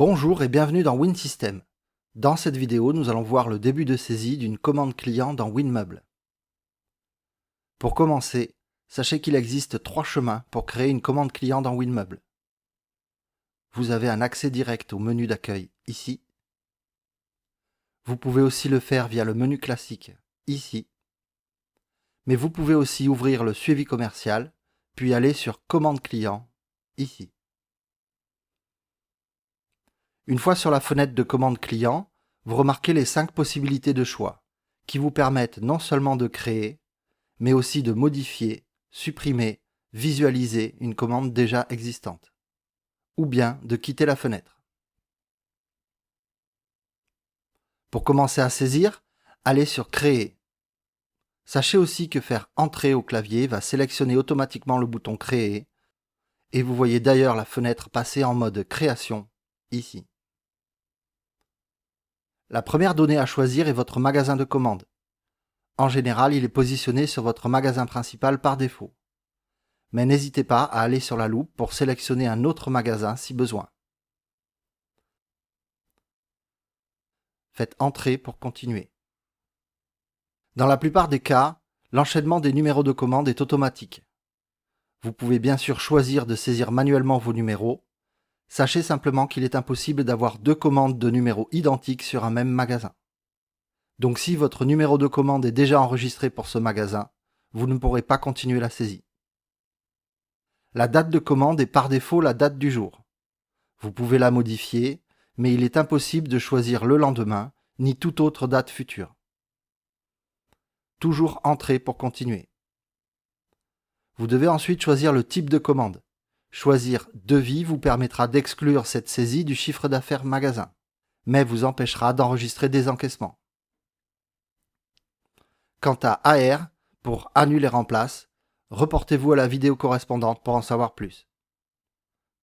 Bonjour et bienvenue dans WinSystem. Dans cette vidéo, nous allons voir le début de saisie d'une commande client dans WinMeuble. Pour commencer, sachez qu'il existe 3 chemins pour créer une commande client dans WinMeuble. Vous avez un accès direct au menu d'accueil ici. Vous pouvez aussi le faire via le menu classique ici. Mais vous pouvez aussi ouvrir le suivi commercial, puis aller sur commande client ici. Une fois sur la fenêtre de commande client, vous remarquez les 5 possibilités de choix qui vous permettent non seulement de créer, mais aussi de modifier, supprimer, visualiser une commande déjà existante, ou bien de quitter la fenêtre. Pour commencer à saisir, allez sur Créer. Sachez aussi que faire Entrer au clavier va sélectionner automatiquement le bouton Créer, et vous voyez d'ailleurs la fenêtre passer en mode Création ici. La première donnée à choisir est votre magasin de commande. En général, il est positionné sur votre magasin principal par défaut. Mais n'hésitez pas à aller sur la loupe pour sélectionner un autre magasin si besoin. Faites Entrer pour continuer. Dans la plupart des cas, l'enchaînement des numéros de commande est automatique. Vous pouvez bien sûr choisir de saisir manuellement vos numéros. Sachez simplement qu'il est impossible d'avoir 2 commandes de numéros identiques sur un même magasin. Donc si votre numéro de commande est déjà enregistré pour ce magasin, vous ne pourrez pas continuer la saisie. La date de commande est par défaut la date du jour. Vous pouvez la modifier, mais il est impossible de choisir le lendemain, ni toute autre date future. Toujours Entrer pour continuer. Vous devez ensuite choisir le type de commande. Choisir Devis vous permettra d'exclure cette saisie du chiffre d'affaires magasin, mais vous empêchera d'enregistrer des encaissements. Quant à AR, pour Annuler remplace, reportez-vous à la vidéo correspondante pour en savoir plus.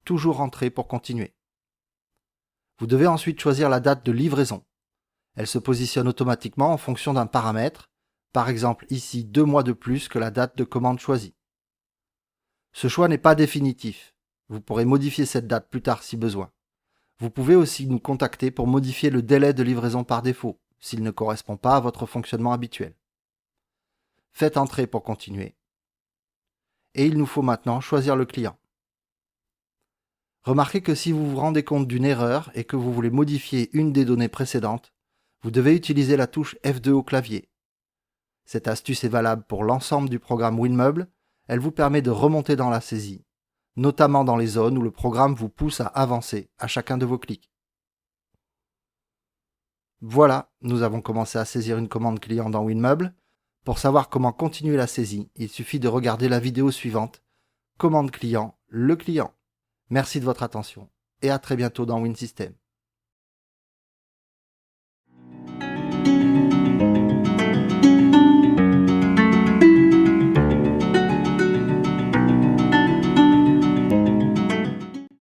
Toujours Entrer pour continuer. Vous devez ensuite choisir la date de livraison. Elle se positionne automatiquement en fonction d'un paramètre, par exemple ici 2 mois de plus que la date de commande choisie. Ce choix n'est pas définitif. Vous pourrez modifier cette date plus tard si besoin. Vous pouvez aussi nous contacter pour modifier le délai de livraison par défaut, s'il ne correspond pas à votre fonctionnement habituel. Faites Entrer pour continuer. Et il nous faut maintenant choisir le client. Remarquez que si vous vous rendez compte d'une erreur et que vous voulez modifier une des données précédentes, vous devez utiliser la touche F2 au clavier. Cette astuce est valable pour l'ensemble du programme WinMeuble. Elle vous permet de remonter dans la saisie, notamment dans les zones où le programme vous pousse à avancer à chacun de vos clics. Voilà, nous avons commencé à saisir une commande client dans WinMeuble. Pour savoir comment continuer la saisie, il suffit de regarder la vidéo suivante, Commande client, le client. Merci de votre attention et à très bientôt dans WinSystem.